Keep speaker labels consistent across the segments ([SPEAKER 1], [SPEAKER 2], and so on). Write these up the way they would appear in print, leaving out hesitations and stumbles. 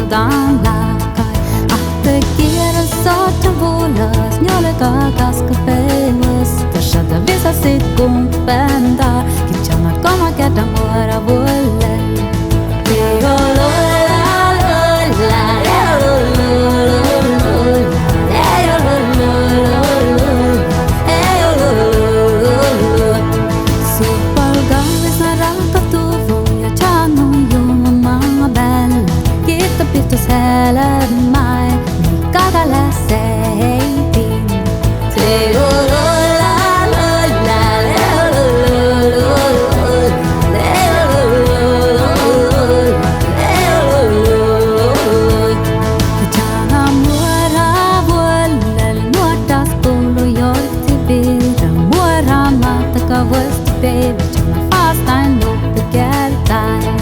[SPEAKER 1] Dan lakar att gira så till våras njole gagas kafeus tashada visa sit kumpenda kichana kama kada mora volle baby, turn the fast and look to get it time.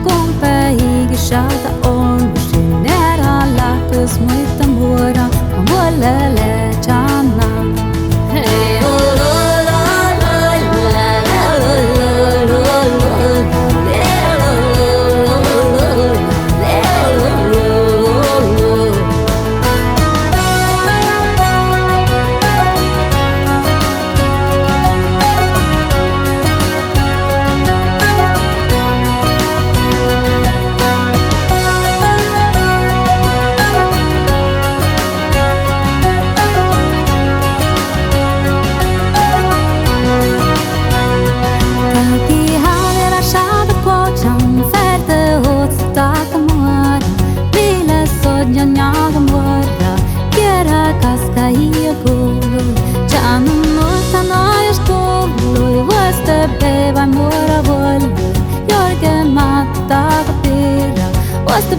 [SPEAKER 1] Kumpe higi shata on shinera lakus muita mura amolele chana Beva mora volle, jorge matta kapira, was the